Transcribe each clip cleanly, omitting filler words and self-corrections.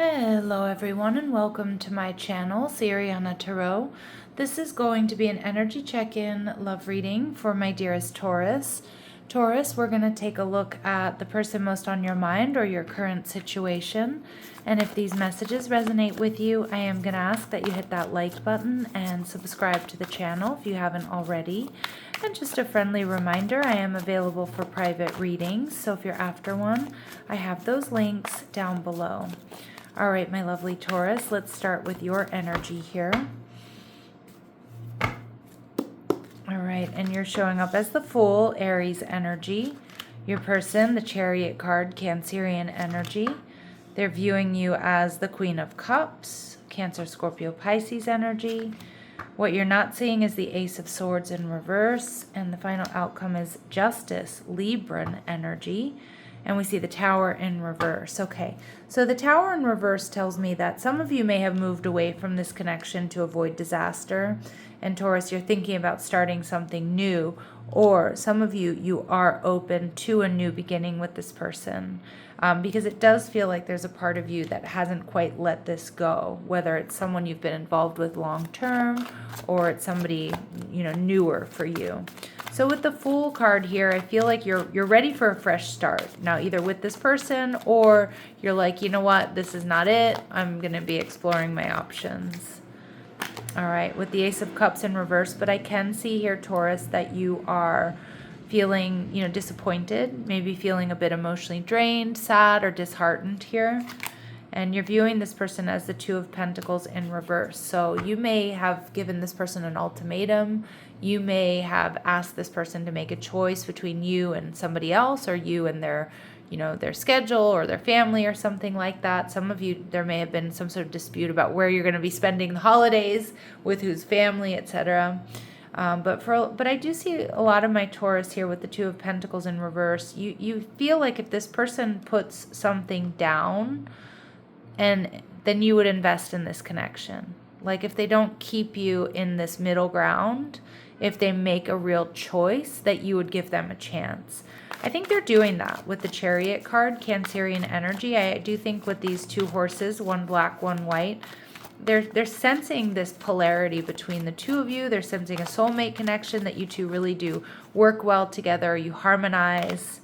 Hello everyone and welcome to my channel, Sirianatarot. This is going to be an energy check-in love reading for my dearest Taurus. Taurus, we're going to take a look at the person most on your mind or your current situation. And if these messages resonate with you, I am going to ask that you hit that like button and subscribe to the channel if you haven't already. And just a friendly reminder, I am available for private readings, so if you're after one, I have those links down below. All right, my lovely Taurus, let's start with your energy here. All right, and you're showing up as the Fool, Aries energy. Your person, the Chariot card, Cancerian energy. They're viewing you as the Queen of Cups, Cancer, Scorpio, Pisces energy. What you're not seeing is the Ace of Swords in reverse, and the final outcome is Justice, Libran energy. And we see the Tower in reverse. Okay, so the Tower in reverse tells me that some of you may have moved away from this connection to avoid disaster. And Taurus, you're thinking about starting something new, or some of you are open to a new beginning with this person. Because it does feel like there's a part of you that hasn't quite let this go, whether it's someone you've been involved with long term or it's somebody, newer for you. So with the Fool card here, I feel like you're ready for a fresh start. Now, either with this person or you're like, you know what, this is not it. I'm going to be exploring my options. All right, with the Ace of Cups in reverse, but I can see here, Taurus, that you are feeling, disappointed, maybe feeling a bit emotionally drained, sad, or disheartened here. And you're viewing this person as the Two of Pentacles in reverse. So you may have given this person an ultimatum. You may have asked this person to make a choice between you and somebody else, or you and their, their schedule or their family or something like that. Some of you, there may have been some sort of dispute about where you're going to be spending the holidays, with whose family, etc. But I do see a lot of my Taurus here with the Two of Pentacles in reverse. You feel like if this person puts something down, and then you would invest in this connection. Like if they don't keep you in this middle ground, if they make a real choice, that you would give them a chance. I think they're doing that with the Chariot card, Cancerian energy. I do think with these two horses, one black, one white, they're sensing this polarity between the two of you. They're sensing a soulmate connection, that you two really do work well together. You harmonize.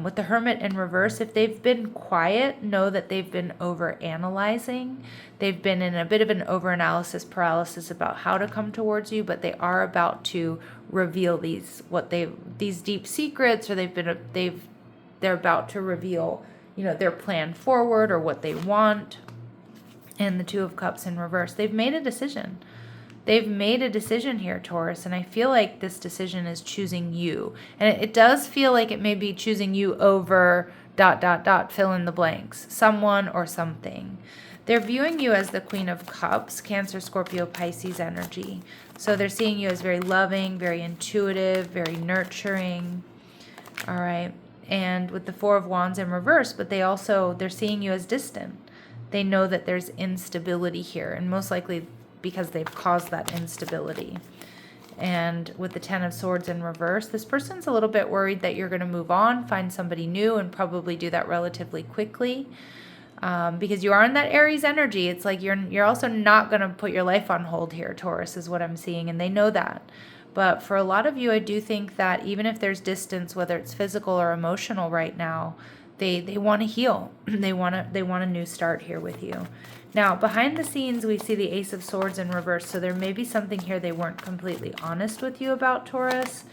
With the Hermit in reverse, if they've been quiet, know that they've been over-analyzing. They've been in a bit of an over-analysis paralysis about how to come towards you, but they are about to reveal these deep secrets, or they're about to reveal, their plan forward or what they want. And the Two of Cups in reverse, they've made a decision. They've made a decision here, Taurus, and I feel like this decision is choosing you. And it does feel like it may be choosing you over ... fill in the blanks, someone or something. They're viewing you as the Queen of Cups, Cancer, Scorpio, Pisces energy. So they're seeing you as very loving, very intuitive, very nurturing. All right. And with the Four of Wands in reverse, but they're seeing you as distant. They know that there's instability here, and most likely because they've caused that instability. And with the Ten of Swords in reverse, this person's a little bit worried that you're going to move on, find somebody new, and probably do that relatively quickly. Because you are in that Aries energy. It's like you're also not going to put your life on hold here, Taurus, is what I'm seeing, and they know that. But for a lot of you, I do think that even if there's distance, whether it's physical or emotional right now, they want to heal. They want a new start here with you. Now, behind the scenes, we see the Ace of Swords in reverse, so there may be something here they weren't completely honest with you about, Taurus.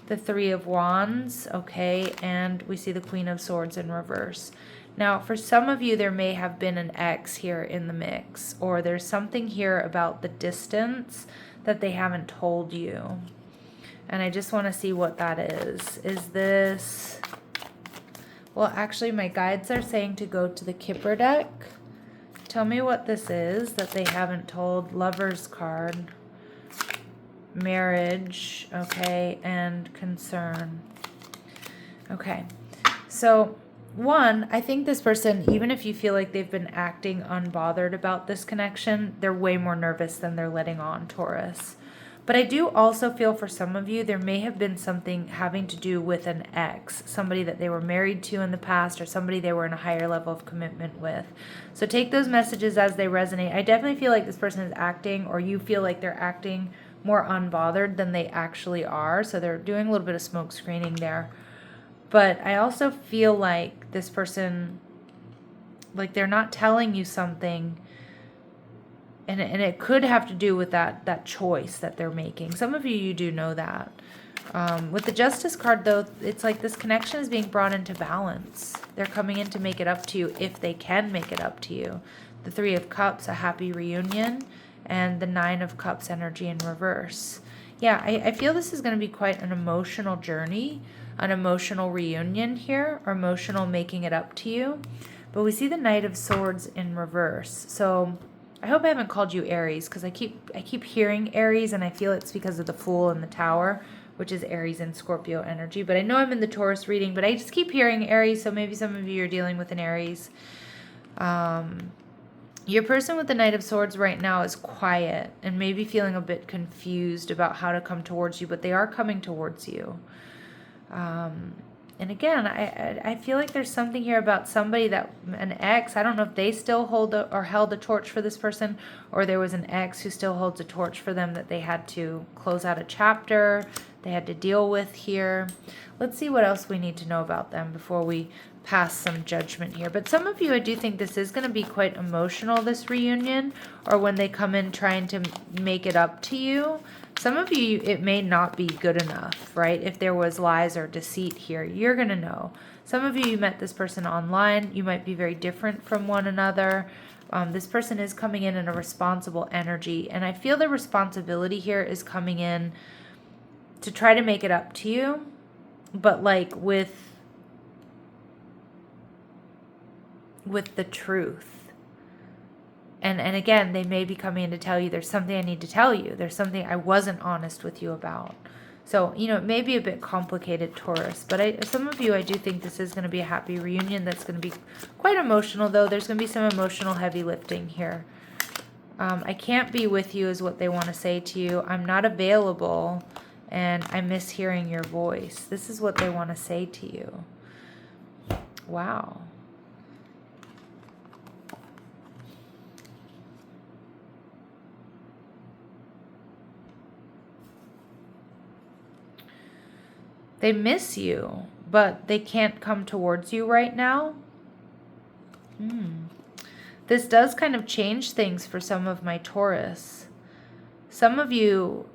The Three of Wands, okay, and we see the Queen of Swords in reverse. Now, for some of you, there may have been an ex here in the mix, or there's something here about the distance that they haven't told you. And I just want to see what that is. Is this... Well, actually, my guides are saying to go to the Kipper deck. Tell me what this is that they haven't told. Lover's card. Marriage. Okay. And concern. Okay. So, one, I think this person, even if you feel like they've been acting unbothered about this connection, they're way more nervous than they're letting on, Taurus. But I do also feel for some of you, there may have been something having to do with an ex, somebody that they were married to in the past, or somebody they were in a higher level of commitment with. So take those messages as they resonate. I definitely feel like this person is acting, or you feel like they're acting more unbothered than they actually are. So they're doing a little bit of smoke screening there. But I also feel like this person, like they're not telling you something. And it could have to do with that choice that they're making. Some of you do know that. With the Justice card, though, it's like this connection is being brought into balance. They're coming in to make it up to you if they can make it up to you. The Three of Cups, a happy reunion, and the Nine of Cups energy in reverse. Yeah, I feel this is going to be quite an emotional journey, an emotional reunion here, or emotional making it up to you. But we see the Knight of Swords in reverse. So I hope I haven't called you Aries, because I keep hearing Aries, and I feel it's because of the Fool and the Tower, which is Aries and Scorpio energy. But I know I'm in the Taurus reading, but I just keep hearing Aries, so maybe some of you are dealing with an Aries. Your person with the Knight of Swords right now is quiet and maybe feeling a bit confused about how to come towards you, but they are coming towards you. And again, I feel like there's something here about somebody that, an ex, I don't know if they still hold or held a torch for this person, or there was an ex who still holds a torch for them that they had to close out a chapter, they had to deal with here. Let's see what else we need to know about them before we pass some judgment here. But some of you, I do think this is going to be quite emotional, this reunion, or when they come in trying to make it up to you. Some of you, it may not be good enough, right? If there was lies or deceit here, you're going to know. Some of you met this person online. You might be very different from one another. This person is coming in a responsible energy. And I feel the responsibility here is coming in to try to make it up to you, but like with the truth. And again, they may be coming in to tell you there's something I need to tell you. There's something I wasn't honest with you about. So, you know, it may be a bit complicated, Taurus. But some of you, I do think this is going to be a happy reunion that's going to be quite emotional, though. There's going to be some emotional heavy lifting here. I can't be with you is what they want to say to you. I'm not available, and I miss hearing your voice. This is what they want to say to you. Wow. They miss you, but they can't come towards you right now. This does kind of change things for some of my Taurus. Some of you,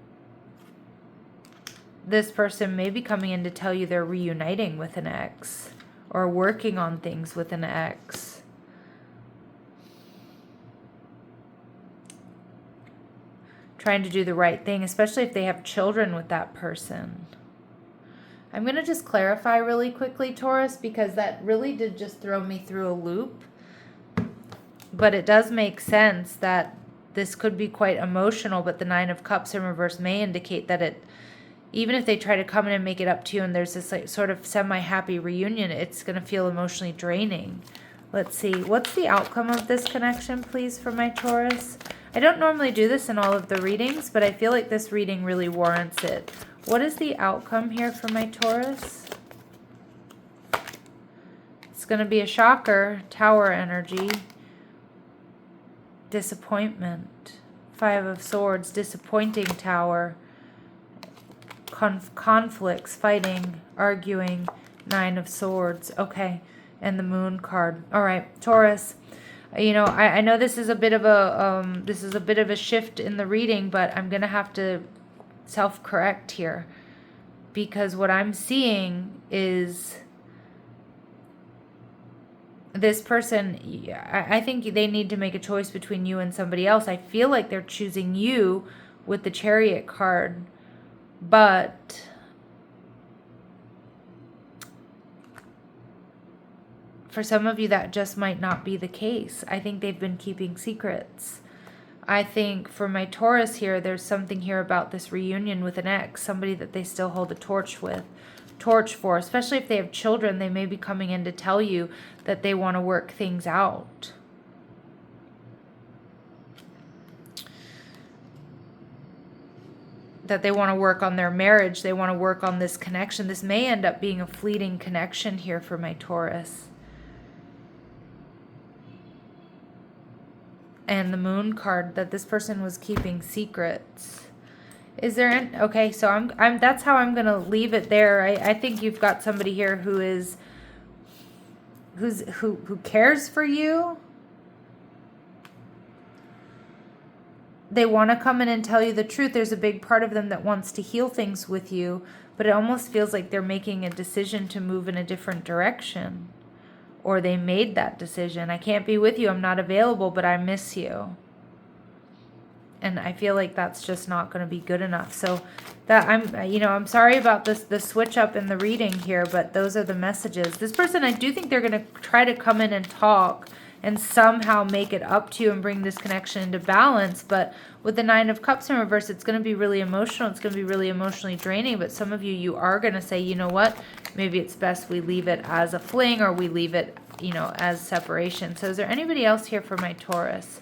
this person may be coming in to tell you they're reuniting with an ex or working on things with an ex. Trying to do the right thing, especially if they have children with that person. I'm going to just clarify really quickly, Taurus, because that really did just throw me through a loop. But it does make sense that this could be quite emotional, but the Nine of Cups in reverse may indicate that it, even if they try to come in and make it up to you and there's this like sort of semi-happy reunion, it's going to feel emotionally draining. Let's see. What's the outcome of this connection, please, for my Taurus? I don't normally do this in all of the readings, but I feel like this reading really warrants it. What is the outcome here for my Taurus? It's going to be a shocker. Tower energy. Disappointment. Five of Swords. Disappointing Tower. Conflicts. Fighting. Arguing. Nine of Swords. Okay. And the Moon card. All right, Taurus. You know, I know this is a bit of a shift in the reading, but I'm going to have to self-correct here, because what I'm seeing is this person, I think they need to make a choice between you and somebody else. I feel like they're choosing you with the Chariot card, but for some of you that just might not be the case. I think they've been keeping secrets. I think for my Taurus here, there's something here about this reunion with an ex, somebody that they still hold a torch for, especially if they have children. They may be coming in to tell you that they want to work things out. that they want to work on their marriage. They want to work on this connection. This may end up being a fleeting connection here for my Taurus. And the Moon card, that this person was keeping secrets. Is there an, okay, so I'm that's how I'm going to leave it there. I think you've got somebody here who cares for you. They want to come in and tell you the truth. There's a big part of them that wants to heal things with you, but it almost feels like they're making a decision to move in a different direction. Or they made that decision. I can't be with you. I'm not available, but I miss you. And I feel like that's just not going to be good enough. So that I'm sorry about the switch up in the reading here, but those are the messages. This person, I do think they're going to try to come in and talk and somehow make it up to you and bring this connection into balance. But with the Nine of Cups in reverse, it's going to be really emotional. It's going to be really emotionally draining. But some of you are going to say, you know what? Maybe it's best we leave it as a fling, or we leave it, as separation. So is there anybody else here for my Taurus?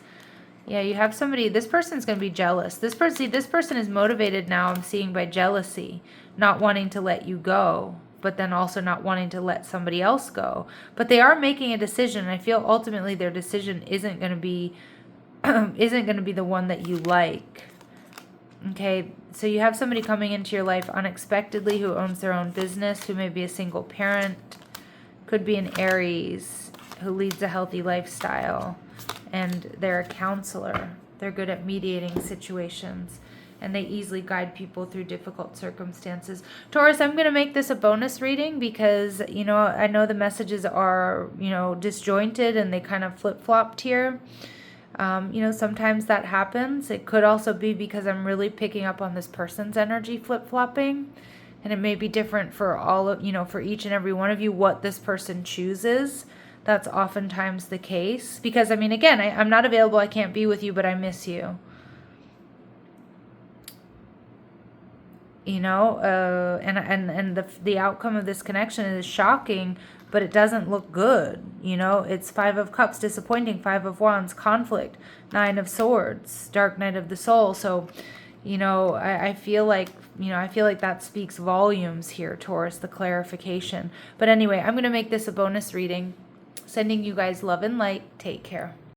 Yeah, you have somebody. This person's going to be jealous. This person is motivated now, I'm seeing, by jealousy, not wanting to let you go, but then also not wanting to let somebody else go. But they are making a decision. I feel ultimately their decision isn't going to be the one that you like. Okay, so you have somebody coming into your life unexpectedly who owns their own business, who may be a single parent, could be an Aries who leads a healthy lifestyle, and they're a counselor. They're good at mediating situations, and they easily guide people through difficult circumstances. Taurus, I'm going to make this a bonus reading because, I know the messages are, disjointed and they kind of flip-flopped here. Sometimes that happens. It could also be because I'm really picking up on this person's energy flip-flopping, and it may be different for all of, for each and every one of you, what this person chooses. That's oftentimes the case because, again, I'm not available. I can't be with you, but I miss you. And the outcome of this connection is shocking, but it doesn't look good. It's Five of Cups, disappointing, Five of Wands, conflict, Nine of Swords, Dark Night of the Soul. So, I feel like, that speaks volumes here, Taurus, the clarification. But anyway, I'm going to make this a bonus reading. Sending you guys love and light. Take care.